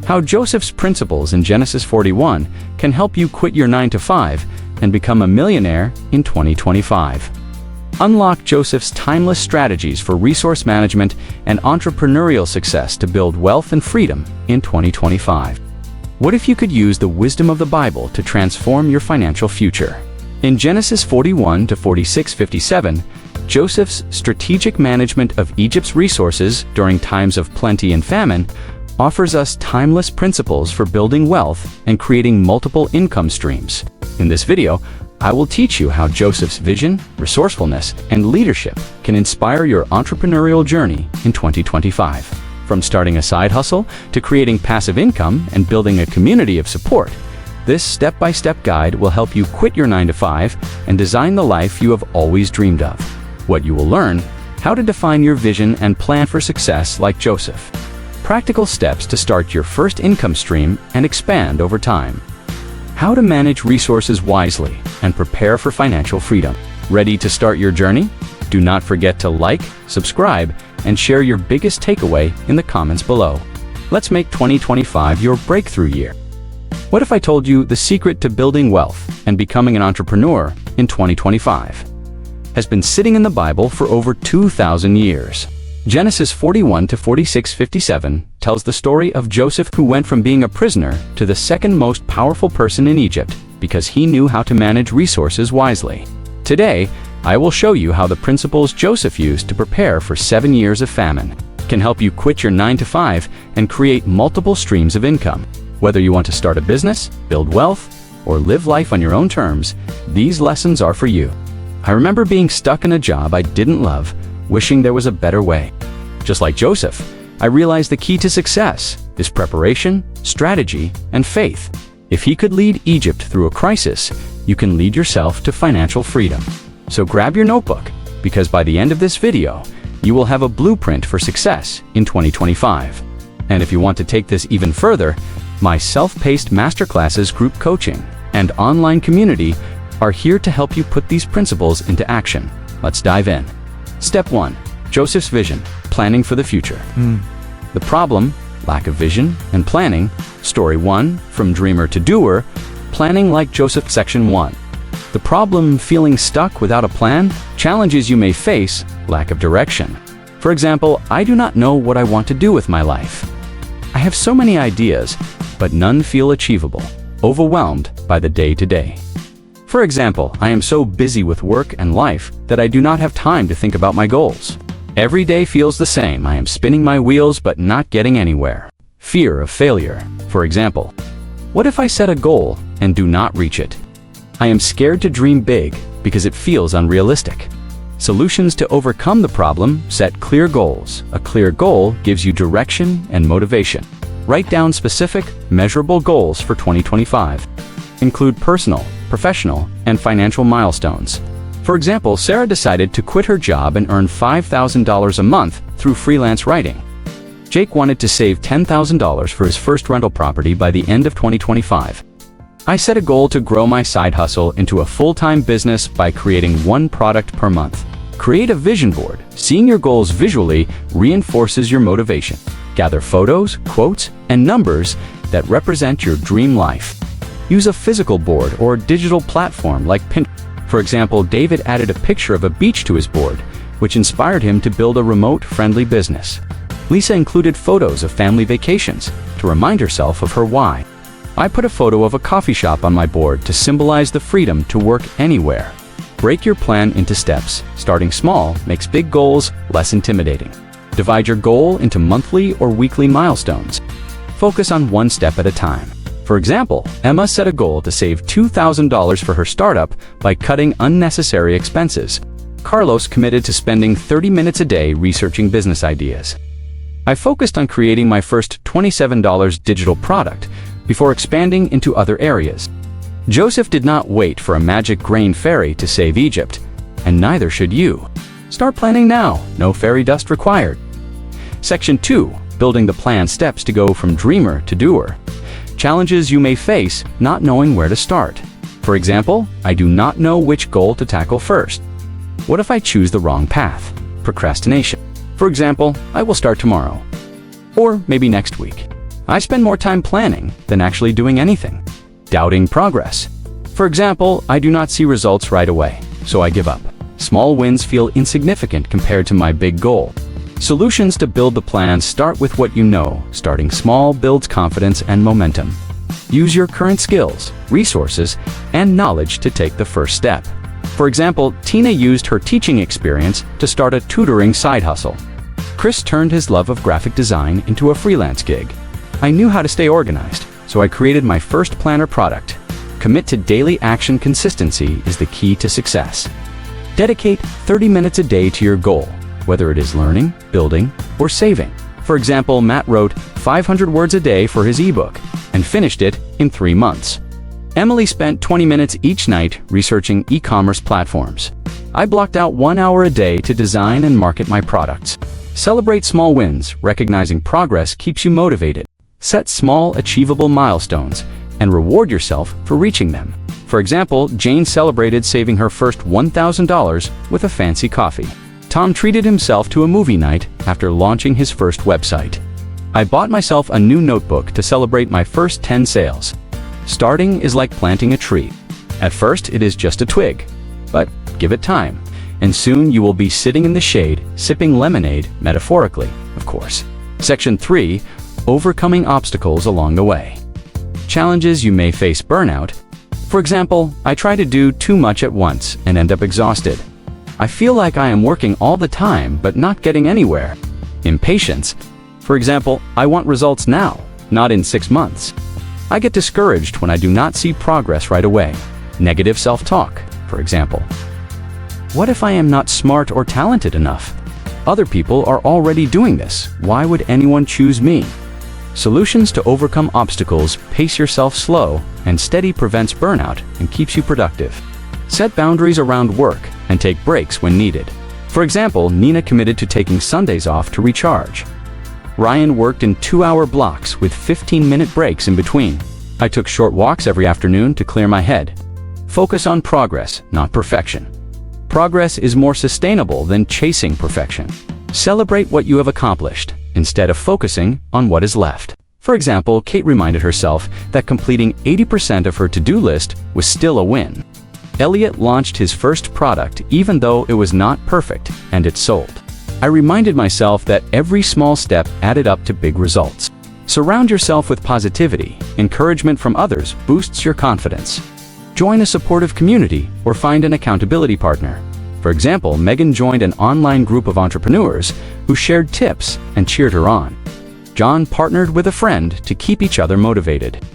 How Joseph's principles in Genesis 41 can help you quit your 9-to-5 and become a millionaire in 2025. Unlock Joseph's timeless strategies for resource management and entrepreneurial success to build wealth and freedom in 2025. What if you could use the wisdom of the Bible to transform your financial future? In Genesis 41 to 46:57, Joseph's strategic management of Egypt's resources during times of plenty and famine offers us timeless principles for building wealth and creating multiple income streams. In this video, I will teach you how Joseph's vision, resourcefulness, and leadership can inspire your entrepreneurial journey in 2025. From starting a side hustle to creating passive income and building a community of support, this step-by-step guide will help you quit your 9-to-5 and design the life you have always dreamed of. What you will learn: how to define your vision and plan for success like Joseph. Practical steps to start your first income stream and expand over time. How to manage resources wisely and prepare for financial freedom. Ready to start your journey? Do not forget to like, subscribe, and share your biggest takeaway in the comments below. Let's make 2025 your breakthrough year. What if I told you the secret to building wealth and becoming an entrepreneur in 2025 has been sitting in the Bible for over 2,000 years? Genesis 41 to 46:57 tells the story of Joseph, who went from being a prisoner to the second most powerful person in Egypt because he knew how to manage resources wisely. Today, I will show you how the principles Joseph used to prepare for 7 years of famine can help you quit your 9-to-5 and create multiple streams of income. Whether you want to start a business, build wealth, or live life on your own terms, these lessons are for you. I remember being stuck in a job I didn't love, wishing there was a better way. Just like Joseph, I realized the key to success is preparation, strategy, and faith. If he could lead Egypt through a crisis, you can lead yourself to financial freedom. So grab your notebook, because by the end of this video, you will have a blueprint for success in 2025. And if you want to take this even further, my self-paced masterclasses, group coaching, and online community are here to help you put these principles into action. Let's dive in. Step 1. Joseph's vision, planning for the future. The problem: lack of vision and planning. Story 1, from dreamer to doer, planning like Joseph. Section 1. The problem: feeling stuck without a plan. Challenges you may face: lack of direction. For example, I do not know what I want to do with my life. I have so many ideas, but none feel achievable. Overwhelmed by the day-to-day. For example, I am so busy with work and life that I do not have time to think about my goals. Every day feels the same. I am spinning my wheels but not getting anywhere. Fear of failure. For example, what if I set a goal and do not reach it? I am scared to dream big because it feels unrealistic. Solutions to overcome the problem: set clear goals. A clear goal gives you direction and motivation. Write down specific, measurable goals for 2025. Include personal, professional, and financial milestones. For example, Sarah decided to quit her job and earn $5,000 a month through freelance writing. Jake wanted to save $10,000 for his first rental property by the end of 2025. I set a goal to grow my side hustle into a full-time business by creating one product per month. Create a vision board. Seeing your goals visually reinforces your motivation. Gather photos, quotes, and numbers that represent your dream life. Use a physical board or digital platform like Pinterest. For example, David added a picture of a beach to his board, which inspired him to build a remote-friendly business. Lisa included photos of family vacations to remind herself of her why. I put a photo of a coffee shop on my board to symbolize the freedom to work anywhere. Break your plan into steps. Starting small makes big goals less intimidating. Divide your goal into monthly or weekly milestones. Focus on one step at a time. For example, Emma set a goal to save $2,000 for her startup by cutting unnecessary expenses. Carlos committed to spending 30 minutes a day researching business ideas. I focused on creating my first $27 digital product before expanding into other areas. Joseph did not wait for a magic grain fairy to save Egypt, and neither should you. Start planning now, no fairy dust required. Section 2. Building the plan: steps to go from dreamer to doer. Challenges you may face: not knowing where to start. For example, I do not know which goal to tackle first. What if I choose the wrong path? Procrastination. For example, I will start tomorrow. Or maybe next week. I spend more time planning than actually doing anything. Doubting progress. For example, I do not see results right away, so I give up. Small wins feel insignificant compared to my big goal. Solutions to build the plan start with what you know. Starting small builds confidence and momentum. Use your current skills, resources, and knowledge to take the first step. For example, Tina used her teaching experience to start a tutoring side hustle. Chris turned his love of graphic design into a freelance gig. I knew how to stay organized, so I created my first planner product. Commit to daily action. Consistency is the key to success. Dedicate 30 minutes a day to your goal, whether it is learning, building, or saving. For example, Matt wrote 500 words a day for his ebook and finished it in 3 months. Emily spent 20 minutes each night researching e-commerce platforms. I blocked out 1 hour a day to design and market my products. Celebrate small wins. Recognizing progress keeps you motivated. Set small, achievable milestones and reward yourself for reaching them. For example, Jane celebrated saving her first $1,000 with a fancy coffee. Tom treated himself to a movie night after launching his first website. I bought myself a new notebook to celebrate my first 10 sales. Starting is like planting a tree. At first, it is just a twig, but give it time, and soon you will be sitting in the shade, sipping lemonade, metaphorically, of course. Section 3. Overcoming obstacles along the way. Challenges you may face. Burnout. For example, I try to do too much at once and end up exhausted. I feel like I am working all the time but not getting anywhere. Impatience. For example, I want results now, not in 6 months. I get discouraged when I do not see progress right away. Negative self-talk, for example. What if I am not smart or talented enough? Other people are already doing this. Why would anyone choose me? Solutions to overcome obstacles. Pace yourself. Slow and steady prevents burnout and keeps you productive. Set boundaries around work and take breaks when needed. For example, Nina committed to taking Sundays off to recharge. Ryan worked in 2-hour blocks with 15-minute breaks in between. I took short walks every afternoon to clear my head. Focus on progress, not perfection. Progress is more sustainable than chasing perfection. Celebrate what you have accomplished, instead of focusing on what is left. For example, Kate reminded herself that completing 80% of her to-do list was still a win. Elliot launched his first product even though it was not perfect, and it sold. I reminded myself that every small step added up to big results. Surround yourself with positivity. Encouragement from others boosts your confidence. Join a supportive community or find an accountability partner. For example, Megan joined an online group of entrepreneurs who shared tips and cheered her on. John partnered with a friend to keep each other motivated.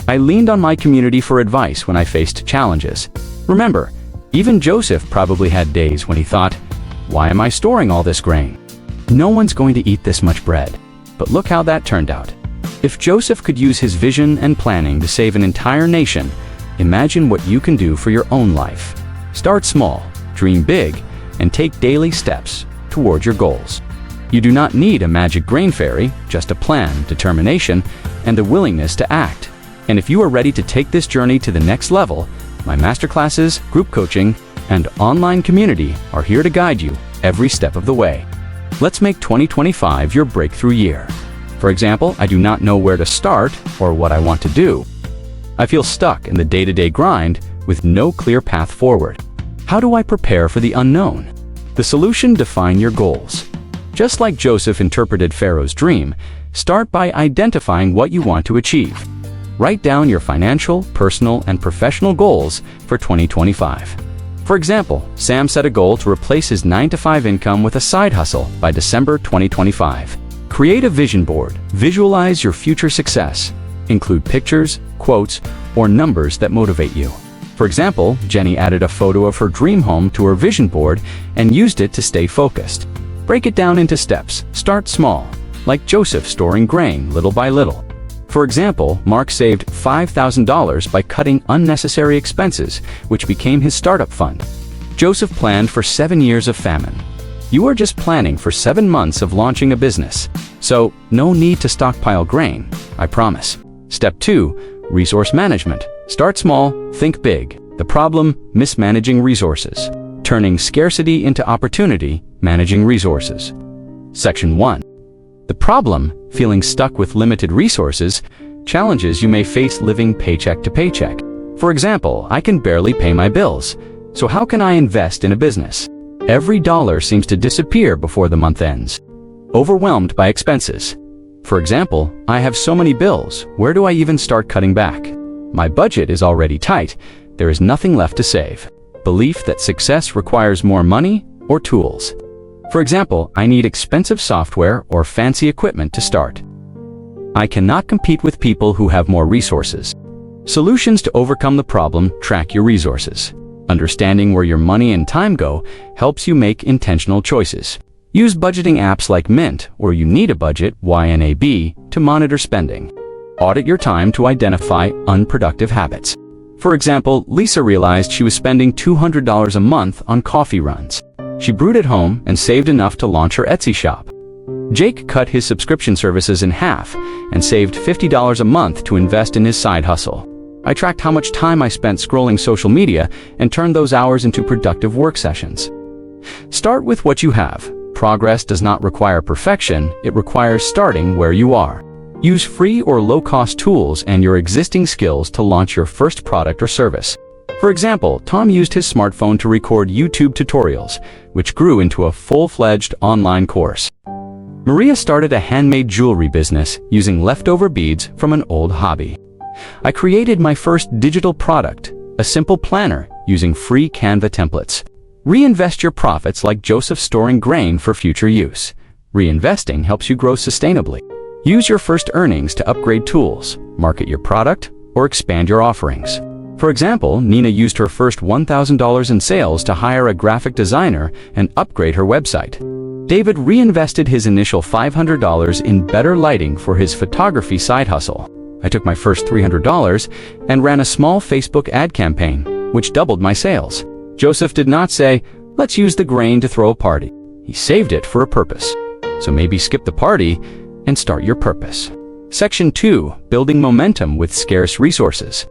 I leaned on my community for advice when I faced challenges. Remember, even Joseph probably had days when he thought, "Why am I storing all this grain? No one's going to eat this much bread." But look how that turned out. If Joseph could use his vision and planning to save an entire nation, imagine what you can do for your own life. Start small, dream big, and take daily steps toward your goals. You do not need a magic grain fairy, just a plan, determination, and the willingness to act. And if you are ready to take this journey to the next level, my masterclasses, group coaching, and online community are here to guide you every step of the way. Let's make 2025 your breakthrough year. For example, I do not know where to start or what I want to do. I feel stuck in the day-to-day grind with no clear path forward. How do I prepare for the unknown? The solution: define your goals. Just like Joseph interpreted Pharaoh's dream, start by identifying what you want to achieve. Write down your financial, personal, and professional goals for 2025. For example, Sam set a goal to replace his 9-to-5 income with a side hustle by December 2025. Create a vision board. Visualize your future success. Include pictures, quotes, or numbers that motivate you. For example, Jenny added a photo of her dream home to her vision board and used it to stay focused. Break it down into steps. Start small, like Joseph storing grain little by little. For example, Mark saved $5,000 by cutting unnecessary expenses, which became his startup fund. Joseph planned for 7 years of famine. You are just planning for 7 months of launching a business. So, no need to stockpile grain, I promise. Step 2. Resource management. Start small, think big. The problem: mismanaging resources. Turning scarcity into opportunity, managing resources. Section 1. The problem, feeling stuck with limited resources, challenges you may face living paycheck to paycheck. For example, I can barely pay my bills, so how can I invest in a business? Every dollar seems to disappear before the month ends. Overwhelmed by expenses. For example, I have so many bills, where do I even start cutting back? My budget is already tight, there is nothing left to save. Belief that success requires more money or tools. For example, I need expensive software or fancy equipment to start. I cannot compete with people who have more resources. Solutions to overcome the problem: track your resources. Understanding where your money and time go helps you make intentional choices. Use budgeting apps like Mint or You Need a Budget (YNAB) to monitor spending. Audit your time to identify unproductive habits. For example, Lisa realized she was spending $200 a month on coffee runs. She brewed at home and saved enough to launch her Etsy shop. Jake cut his subscription services in half and saved $50 a month to invest in his side hustle. I tracked how much time I spent scrolling social media and turned those hours into productive work sessions. Start with what you have. Progress does not require perfection, it requires starting where you are. Use free or low-cost tools and your existing skills to launch your first product or service. For example, Tom used his smartphone to record YouTube tutorials, which grew into a full-fledged online course. Maria started a handmade jewelry business using leftover beads from an old hobby. I created my first digital product, a simple planner using free Canva templates. Reinvest your profits like Joseph storing grain for future use. Reinvesting helps you grow sustainably. Use your first earnings to upgrade tools, market your product, or expand your offerings. For example, Nina used her first $1,000 in sales to hire a graphic designer and upgrade her website. David reinvested his initial $500 in better lighting for his photography side hustle. I took my first $300 and ran a small Facebook ad campaign, which doubled my sales. Joseph did not say, "Let's use the grain to throw a party." He saved it for a purpose. So maybe skip the party and start your purpose. Section 2. Building momentum with scarce resources.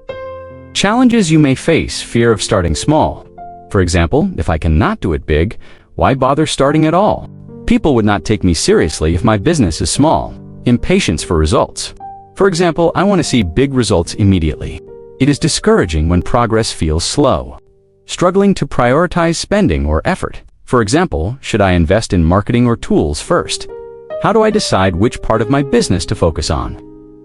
Challenges you may face: fear of starting small. For example, if I cannot do it big, why bother starting at all? People would not take me seriously if my business is small. Impatience for results. For example, I want to see big results immediately. It is discouraging when progress feels slow. Struggling to prioritize spending or effort. For example, should I invest in marketing or tools first? How do I decide which part of my business to focus on?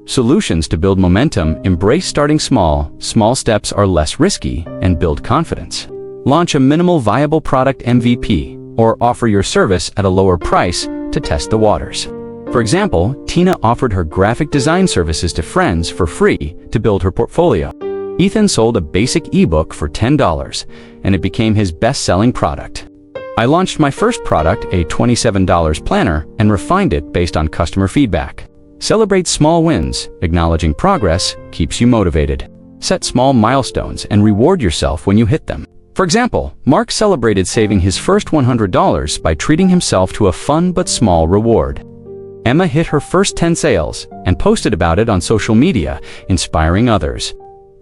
Solutions to build momentum: embrace starting small. Small steps are less risky and build confidence. Launch a minimal viable product MVP or offer your service at a lower price to test the waters. For example, Tina offered her graphic design services to friends for free to build her portfolio. Ethan sold a basic ebook for $10 and it became his best-selling product. I launched my first product, a $27 planner, and refined it based on customer feedback. Celebrate small wins. Acknowledging progress keeps you motivated. Set small milestones and reward yourself when you hit them. For example, Mark celebrated saving his first $100 by treating himself to a fun but small reward. Emma hit her first 10 sales and posted about it on social media, inspiring others.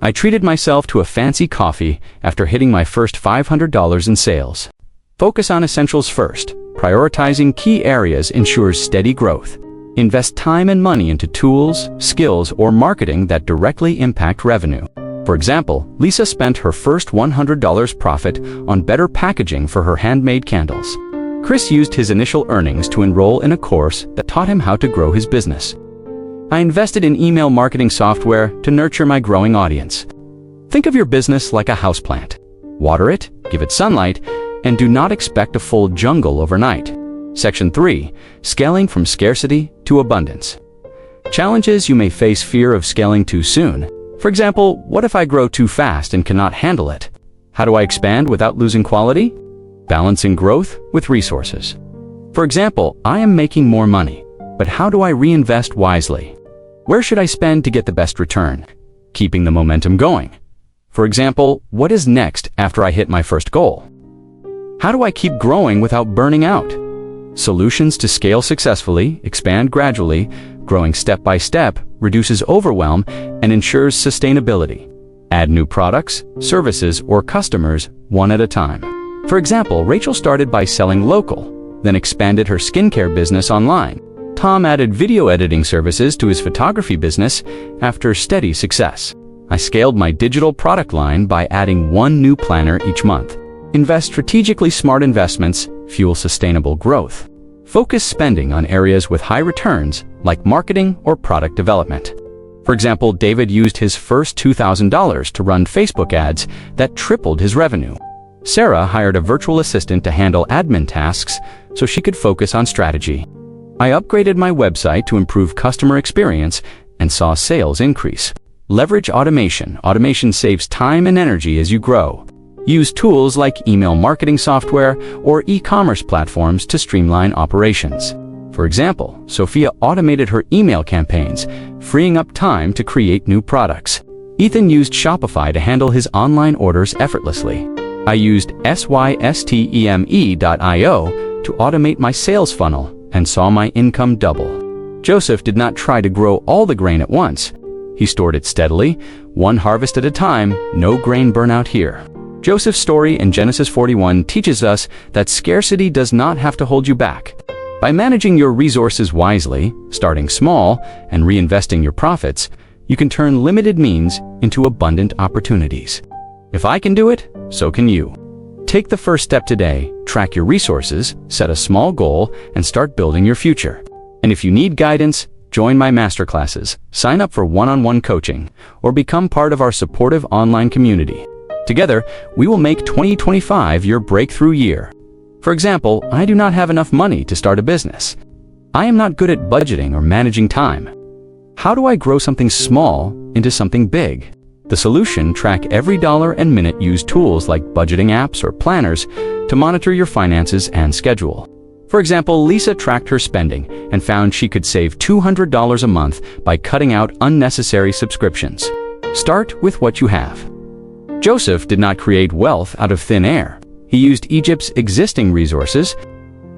I treated myself to a fancy coffee after hitting my first $500 in sales. Focus on essentials first. Prioritizing key areas ensures steady growth. Invest time and money into tools, skills, or marketing that directly impact revenue. For example, Lisa spent her first $100 profit on better packaging for her handmade candles. Chris used his initial earnings to enroll in a course that taught him how to grow his business. I invested in email marketing software to nurture my growing audience. Think of your business like a houseplant. Water it, give it sunlight, and do not expect a full jungle overnight. Section 3. Scaling from scarcity to abundance. Challenges you may face: fear of scaling too soon. For example, what if I grow too fast and cannot handle it? How do I expand without losing quality? Balancing growth with resources. For example, I am making more money, but how do I reinvest wisely? Where should I spend to get the best return? Keeping the momentum going. For example, what is next after I hit my first goal? How do I keep growing without burning out? Solutions to scale successfully: expand gradually, growing step by step, reduces overwhelm, and ensures sustainability. Add new products, services, or customers one at a time. For example, Rachel started by selling local, then expanded her skincare business online. Tom added video editing services to his photography business after steady success. I scaled my digital product line by adding one new planner each month. Invest strategically. Smart investments fuel sustainable growth. Focus spending on areas with high returns like marketing or product development. For example, David used his first $2,000 to run Facebook ads that tripled his revenue. Sarah hired a virtual assistant to handle admin tasks so she could focus on strategy. I upgraded my website to improve customer experience and saw sales increase. Leverage automation. Automation saves time and energy as you grow. Use tools like email marketing software or e-commerce platforms to streamline operations. For example, Sophia automated her email campaigns, freeing up time to create new products. Ethan used Shopify to handle his online orders effortlessly. I used systeme.io to automate my sales funnel and saw my income double. Joseph did not try to grow all the grain at once. He stored it steadily, one harvest at a time. No grain burnout here. Joseph's story in Genesis 41 teaches us that scarcity does not have to hold you back. By managing your resources wisely, starting small, and reinvesting your profits, you can turn limited means into abundant opportunities. If I can do it, so can you. Take the first step today, track your resources, set a small goal, and start building your future. And if you need guidance, join my masterclasses, sign up for one-on-one coaching, or become part of our supportive online community. Together, we will make 2025 your breakthrough year. For example, I do not have enough money to start a business. I am not good at budgeting or managing time. How do I grow something small into something big? The solution: track every dollar and minute. Use tools like budgeting apps or planners to monitor your finances and schedule. For example, Lisa tracked her spending and found she could save $200 a month by cutting out unnecessary subscriptions. Start with what you have. Joseph did not create wealth out of thin air. He used Egypt's existing resources.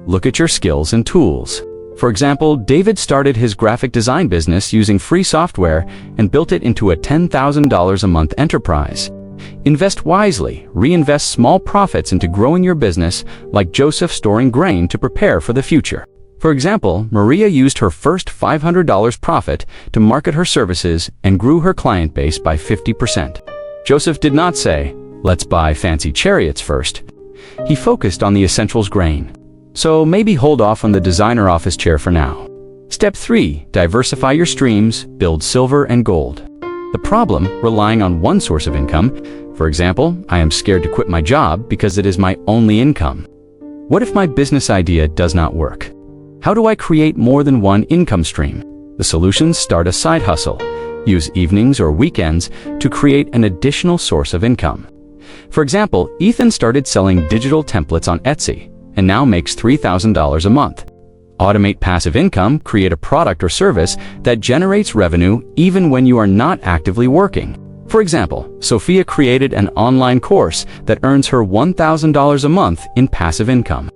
Look at your skills and tools. For example, David started his graphic design business using free software and built it into a $10,000 a month enterprise. Invest wisely. Reinvest small profits into growing your business, like Joseph storing grain to prepare for the future. For example, Maria used her first $500 profit to market her services and grew her client base by 50%. Joseph did not say, "Let's buy fancy chariots first." He focused on the essentials: grain. So maybe hold off on the designer office chair for now. Step 3. Diversify your streams. Build silver and gold. The problem: relying on one source of income. For example, I am scared to quit my job because it is my only income. What if my business idea does not work? How do I create more than one income stream? The solution: start a side hustle. Use evenings or weekends to create an additional source of income. For example, Ethan started selling digital templates on Etsy and now makes $3,000 a month. Automate passive income. Create a product or service that generates revenue even when you are not actively working. For example, Sophia created an online course that earns her $1,000 a month in passive income.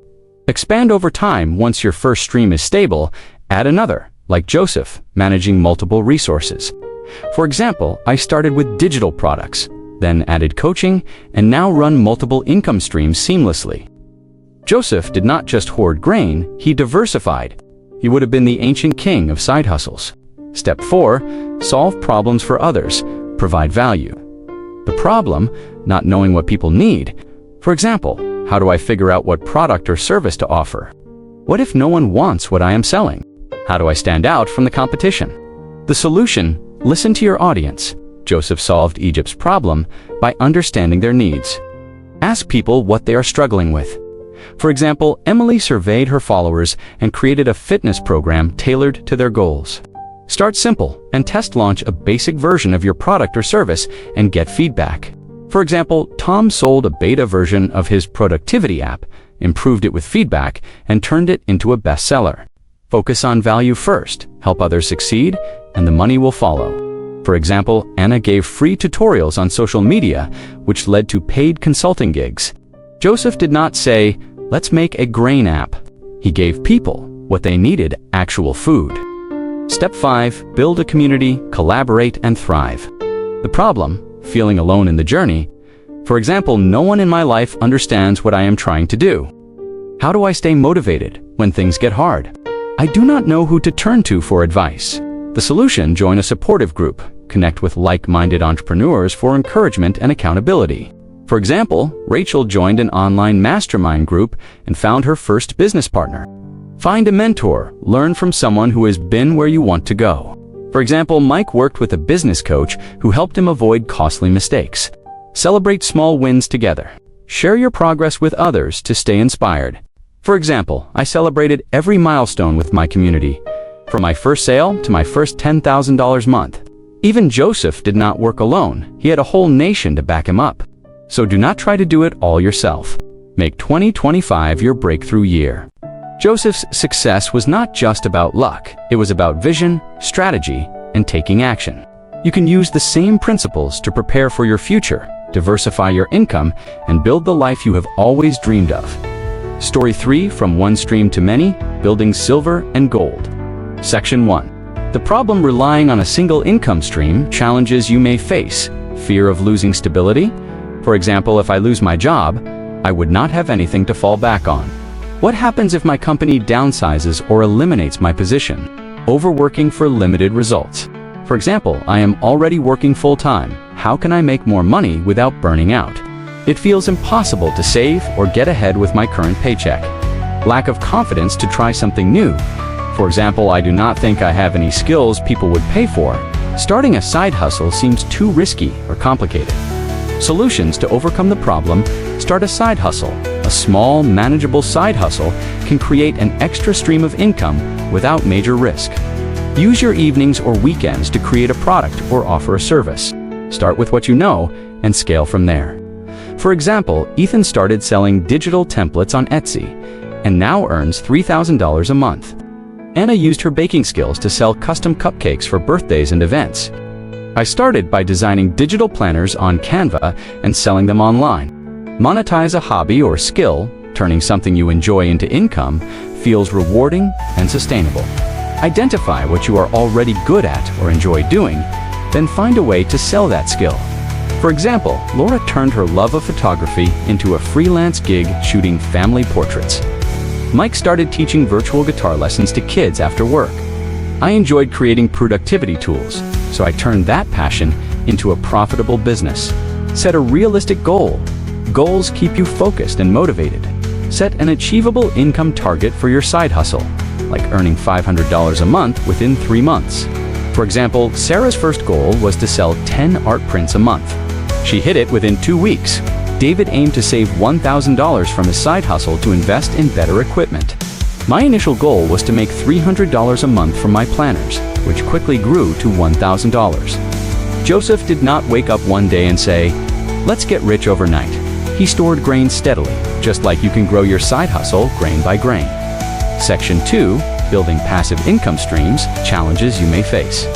Expand over time. Once your first stream is stable, add another, like Joseph, managing multiple resources. For example, I started with digital products, then added coaching, and now run multiple income streams seamlessly. Joseph did not just hoard grain, he diversified. He would have been the ancient king of side hustles. Step 4. Solve problems for others. Provide value. The problem: not knowing what people need. For example, how do I figure out what product or service to offer? What if no one wants what I am selling? How do I stand out from the competition? The solution: listen to your audience. Joseph solved Egypt's problem by understanding their needs. Ask people what they are struggling with. For example, Emily surveyed her followers and created a fitness program tailored to their goals. Start simple and test launch a basic version of your product or service and get feedback. For example, Tom sold a beta version of his productivity app, improved it with feedback, and turned it into a bestseller. Focus on value first, help others succeed, and the money will follow. For example, Anna gave free tutorials on social media, which led to paid consulting gigs. Joseph did not say, "Let's make a grain app." He gave people what they needed: actual food. Step 5. Build a community, collaborate, and thrive. The problem: feeling alone in the journey. For example, no one in my life understands what I am trying to do. How do I stay motivated when things get hard? I do not know who to turn to for advice. The solution: join a supportive group. Connect with like-minded entrepreneurs for encouragement and accountability. For example, Rachel joined an online mastermind group and found her first business partner. Find a mentor. Learn from someone who has been where you want to go. For example, Mike worked with a business coach who helped him avoid costly mistakes. Celebrate small wins together. Share your progress with others to stay inspired. For example, I celebrated every milestone with my community, from my first sale to my first $10,000 month. Even Joseph did not work alone. He had a whole nation to back him up. So do not try to do it all yourself. Make 2025 your breakthrough year. Joseph's success was not just about luck. It was about vision, strategy, and taking action. You can use the same principles to prepare for your future, diversify your income, and build the life you have always dreamed of. Story 3: From One Stream to Many, Building Silver and Gold. Section 1. The problem: relying on a single income stream. Challenges you may face. Fear of losing stability. For example, if I lose my job, I would not have anything to fall back on. What happens if my company downsizes or eliminates my position? Overworking for limited results. For example, I am already working full-time. How can I make more money without burning out? It feels impossible to save or get ahead with my current paycheck. Lack of confidence to try something new. For example, I do not think I have any skills people would pay for. Starting a side hustle seems too risky or complicated. Solutions to overcome the problem: start a side hustle. A small, manageable side hustle can create an extra stream of income without major risk. Use your evenings or weekends to create a product or offer a service. Start with what you know and scale from there. For example, Ethan started selling digital templates on Etsy and now earns $3,000 a month. Anna used her baking skills to sell custom cupcakes for birthdays and events. I started by designing digital planners on Canva and selling them online. Monetize a hobby or skill. Turning something you enjoy into income feels rewarding and sustainable. Identify what you are already good at or enjoy doing, then find a way to sell that skill. For example, Laura turned her love of photography into a freelance gig shooting family portraits. Mike started teaching virtual guitar lessons to kids after work. I enjoyed creating productivity tools, so I turned that passion into a profitable business. Set a realistic goal. Goals keep you focused and motivated. Set an achievable income target for your side hustle, like earning $500 a month within 3 months. For example, Sarah's first goal was to sell 10 art prints a month. She hit it within 2 weeks. David aimed to save $1,000 from his side hustle to invest in better equipment. My initial goal was to make $300 a month from my planners, which quickly grew to $1,000. Joseph did not wake up one day and say, "Let's get rich overnight." He stored grain steadily, just like you can grow your side hustle grain by grain. Section 2. Building passive income streams. Challenges you may face.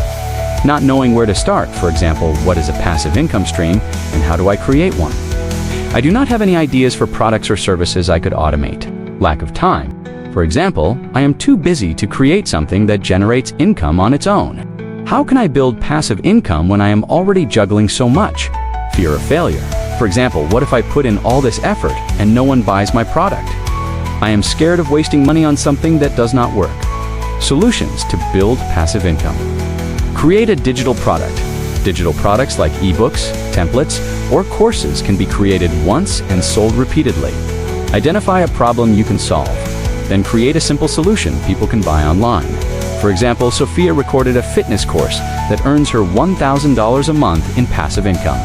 Not knowing where to start. For example, what is a passive income stream and how do I create one? I do not have any ideas for products or services I could automate. Lack of time. For example, I am too busy to create something that generates income on its own. How can I build passive income when I am already juggling so much? Fear of failure. For example, what if I put in all this effort and no one buys my product? I am scared of wasting money on something that does not work. Solutions to build passive income. Create a digital product. Digital products like ebooks, templates, or courses can be created once and sold repeatedly. Identify a problem you can solve. Then create a simple solution people can buy online. For example, Sophia recorded a fitness course that earns her $1,000 a month in passive income.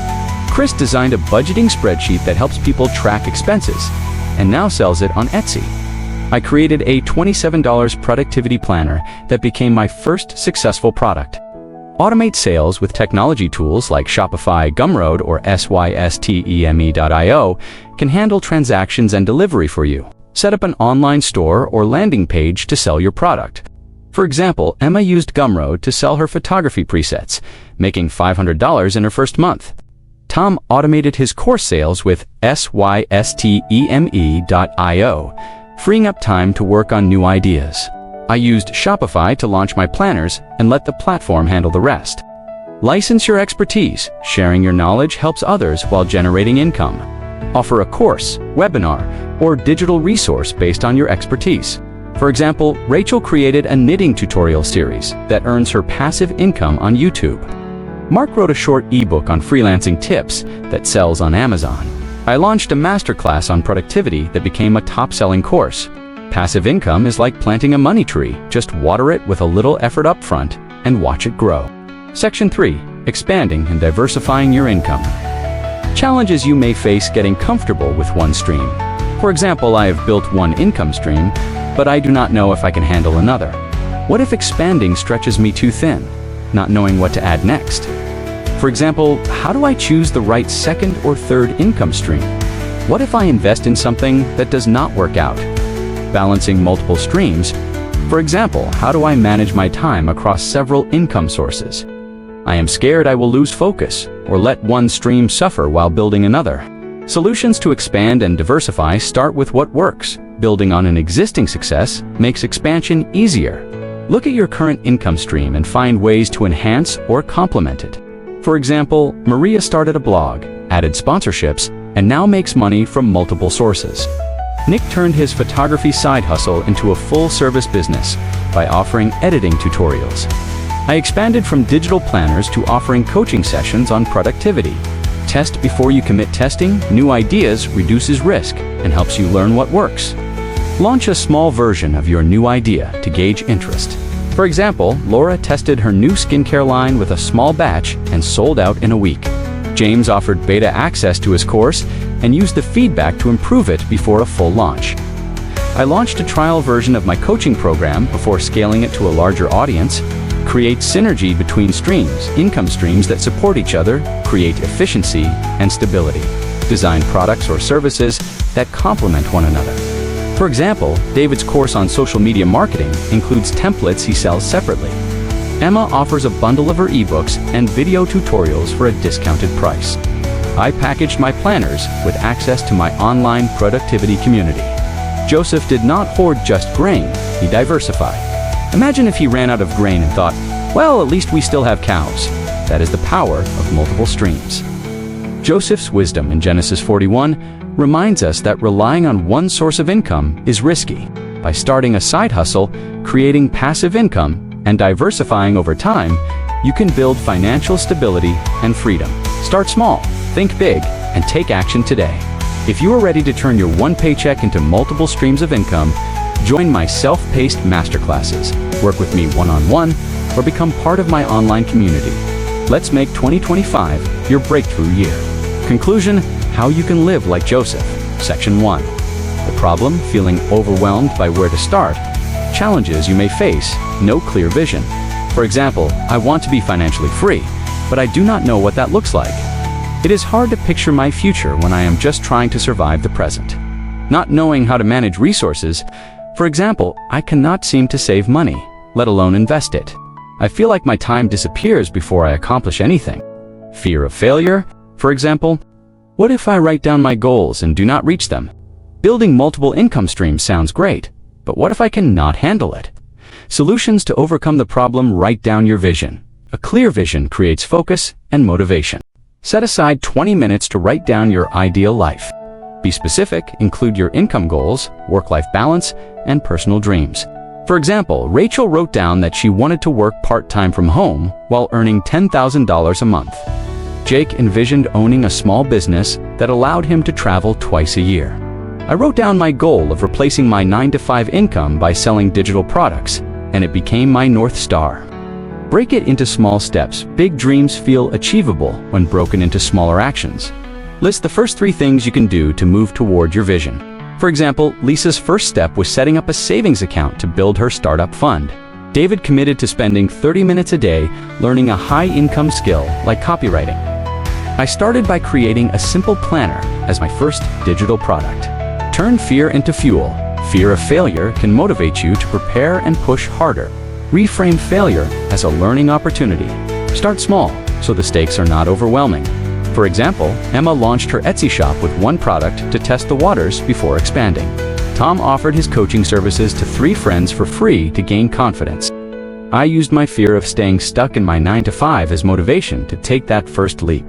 Chris designed a budgeting spreadsheet that helps people track expenses and now sells it on Etsy. I created a $27 productivity planner that became my first successful product. Automate sales with technology tools like Shopify, Gumroad, or Systeme.io can handle transactions and delivery for you. Set up an online store or landing page to sell your product. For example, Emma used Gumroad to sell her photography presets, making $500 in her first month. Tom automated his course sales with Systeme.io, freeing up time to work on new ideas. I used Shopify to launch my planners and let the platform handle the rest. License your expertise. Sharing your knowledge helps others while generating income. Offer a course, webinar, or digital resource based on your expertise. For example, Rachel created a knitting tutorial series that earns her passive income on YouTube. Mark wrote a short ebook on freelancing tips that sells on Amazon. I launched a masterclass on productivity that became a top-selling course. Passive income is like planting a money tree. Just water it with a little effort up front and watch it grow. Section 3. Expanding and diversifying your income. Challenges you may face getting comfortable with one stream. For example, I have built one income stream, but I do not know if I can handle another. What if expanding stretches me too thin, not knowing what to add next? For example, how do I choose the right second or third income stream? What if I invest in something that does not work out? Balancing multiple streams. For example, how do I manage my time across several income sources? I am scared I will lose focus or let one stream suffer while building another. Solutions to expand and diversify start with what works. Building on an existing success makes expansion easier. Look at your current income stream and find ways to enhance or complement it. For example, Maria started a blog, added sponsorships, and now makes money from multiple sources. Nick turned his photography side hustle into a full-service business by offering editing tutorials. I expanded from digital planners to offering coaching sessions on productivity. Test before you commit. Testing new ideas reduces risk and helps you learn what works. Launch a small version of your new idea to gauge interest. For example, Laura tested her new skincare line with a small batch and sold out in a week. James offered beta access to his course and used the feedback to improve it before a full launch. I launched a trial version of my coaching program before scaling it to a larger audience. Create synergy between streams, income streams that support each other, create efficiency and stability. Design products or services that complement one another. For example, David's course on social media marketing includes templates he sells separately. Emma offers a bundle of her ebooks and video tutorials for a discounted price. I packaged my planners with access to my online productivity community. Joseph did not hoard just grain, he diversified. Imagine if he ran out of grain and thought, well, at least we still have cows. That is the power of multiple streams. Joseph's wisdom in Genesis 41 reminds us that relying on one source of income is risky. By starting a side hustle, creating passive income, and diversifying over time, you can build financial stability and freedom. Start small, think big, and take action today. If you are ready to turn your one paycheck into multiple streams of income, join my self-paced masterclasses, work with me one-on-one, or become part of my online community. Let's make 2025 your breakthrough year. Conclusion: how you can live like Joseph. Section 1. The problem: feeling overwhelmed by where to start. Challenges you may face: no clear vision. For example, I want to be financially free, but I do not know what that looks like. It is hard to picture my future when I am just trying to survive the present. Not knowing how to manage resources. For example, I cannot seem to save money, let alone invest it. I feel like my time disappears before I accomplish anything. Fear of failure. For example, what if I write down my goals and do not reach them? Building multiple income streams sounds great, but what if I cannot handle it? Solutions to overcome the problem: write down your vision. A clear vision creates focus and motivation. Set aside 20 minutes to write down your ideal life. Be specific, include your income goals, work-life balance, and personal dreams. For example, Rachel wrote down that she wanted to work part-time from home while earning $10,000 a month. Jake envisioned owning a small business that allowed him to travel twice a year. I wrote down my goal of replacing my 9-to-5 income by selling digital products, and it became my North Star. Break it into small steps. Big dreams feel achievable when broken into smaller actions. List the first 3 things you can do to move toward your vision. For example, Lisa's first step was setting up a savings account to build her startup fund. David committed to spending 30 minutes a day learning a high-income skill like copywriting. I started by creating a simple planner as my first digital product. Turn fear into fuel. Fear of failure can motivate you to prepare and push harder. Reframe failure as a learning opportunity. Start small so the stakes are not overwhelming. For example, Emma launched her Etsy shop with one product to test the waters before expanding. Tom offered his coaching services to 3 friends for free to gain confidence. I used my fear of staying stuck in my 9-to-5 as motivation to take that first leap.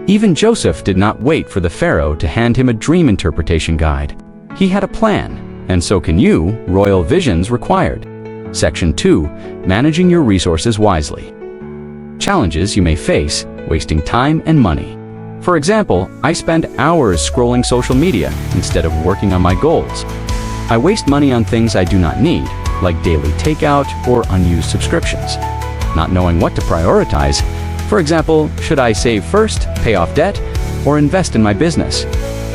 Even Joseph did not wait for the Pharaoh to hand him a dream interpretation guide. He had a plan, And so can you. Royal visions required. Section 2. Managing your resources wisely. Challenges you may face: wasting time and money. For example, I spend hours scrolling social media instead of working on my goals. I waste money on things I do not need, like daily takeout or unused subscriptions. Not knowing what to prioritize. For example, should I save first, pay off debt, or invest in my business?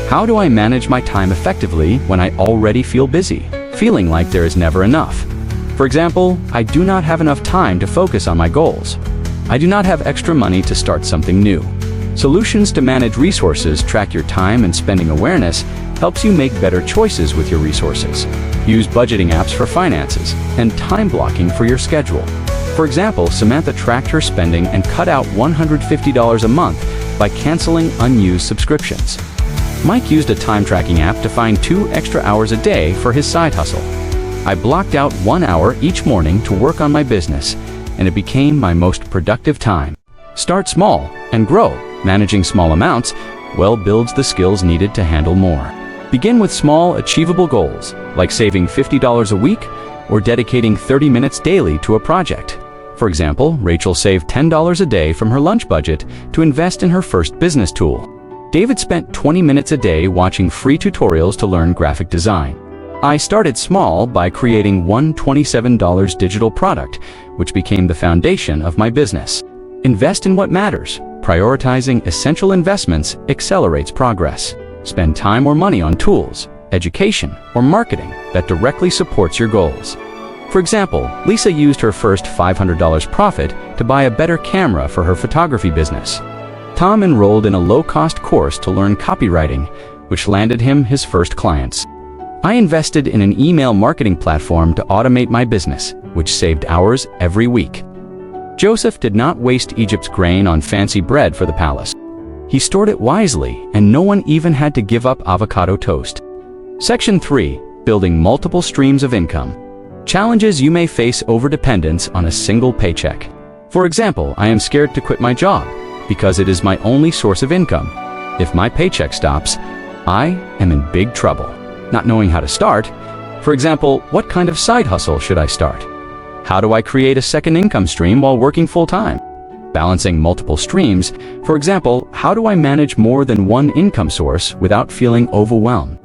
How do I manage my time effectively when I already feel busy, feeling like there is never enough? For example, I do not have enough time to focus on my goals. I do not have extra money to start something new. Solutions to manage resources: track your time and spending awareness helps you make better choices with your resources. Use budgeting apps for finances and time blocking for your schedule. For example, Samantha tracked her spending and cut out $150 a month by canceling unused subscriptions. Mike used a time tracking app to find 2 extra hours a day for his side hustle. I blocked out 1 hour each morning to work on my business, and it became my most productive time. Start small and grow. Managing small amounts builds the skills needed to handle more. Begin with small, achievable goals, like saving $50 a week or dedicating 30 minutes daily to a project. For example, Rachel saved $10 a day from her lunch budget to invest in her first business tool. David spent 20 minutes a day watching free tutorials to learn graphic design. I started small by creating one $27 digital product, which became the foundation of my business. Invest in what matters. Prioritizing essential investments accelerates progress. Spend time or money on tools, education, or marketing that directly supports your goals. For example, Lisa used her first $500 profit to buy a better camera for her photography business. Tom enrolled in a low-cost course to learn copywriting, which landed him his first clients. I invested in an email marketing platform to automate my business, which saved hours every week. Joseph did not waste Egypt's grain on fancy bread for the palace. He stored it wisely, and no one even had to give up avocado toast. Section 3. Building multiple streams of income. Challenges you may face: overdependence on a single paycheck. For example, I am scared to quit my job because it is my only source of income. If my paycheck stops, I am in big trouble. Not knowing how to start. For example, what kind of side hustle should I start? How do I create a second income stream while working full-time? Balancing multiple streams. For example, how do I manage more than one income source without feeling overwhelmed?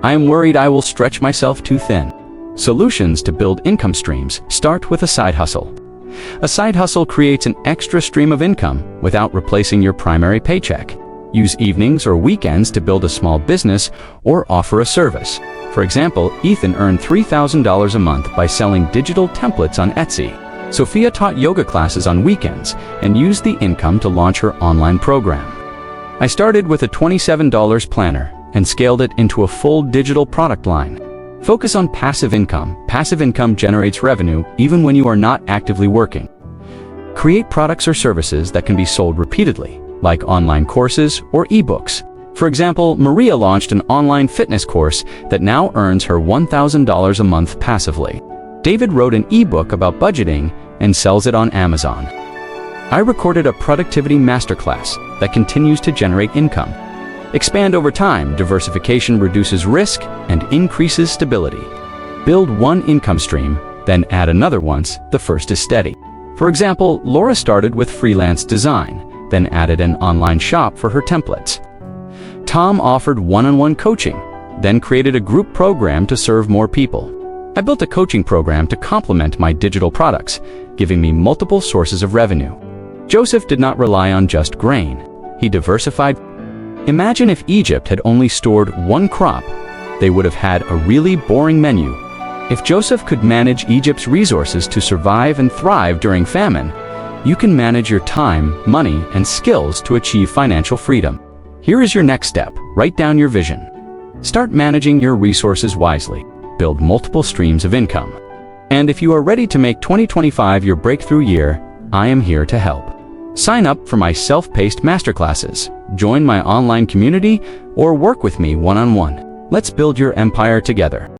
I am worried I will stretch myself too thin. Solutions to build income streams: start with a side hustle. A side hustle creates an extra stream of income without replacing your primary paycheck. Use evenings or weekends to build a small business or offer a service. For example, Ethan earned $3,000 a month by selling digital templates on Etsy. Sophia taught yoga classes on weekends and used the income to launch her online program. I started with a $27 planner and scaled it into a full digital product line. Focus on passive income. Passive income generates revenue even when you are not actively working. Create products or services that can be sold repeatedly, like online courses or ebooks. For example, Maria launched an online fitness course that now earns her $1,000 a month passively. David wrote an ebook about budgeting and sells it on Amazon. I recorded a productivity masterclass that continues to generate income. Expand over time. Diversification reduces risk and increases stability. Build one income stream, then add another once the first is steady. For example, Laura started with freelance design, then added an online shop for her templates. Tom offered one-on-one coaching, then created a group program to serve more people. I built a coaching program to complement my digital products, giving me multiple sources of revenue. Joseph did not rely on just grain. He diversified. Imagine if Egypt had only stored one crop. They would have had a really boring menu. If Joseph could manage Egypt's resources to survive and thrive during famine, you can manage your time, money, and skills to achieve financial freedom. Here is your next step. Write down your vision. Start managing your resources wisely. Build multiple streams of income. And if you are ready to make 2025 your breakthrough year, I am here to help. Sign up for my self-paced masterclasses, join my online community, or work with me one-on-one. Let's build your empire together.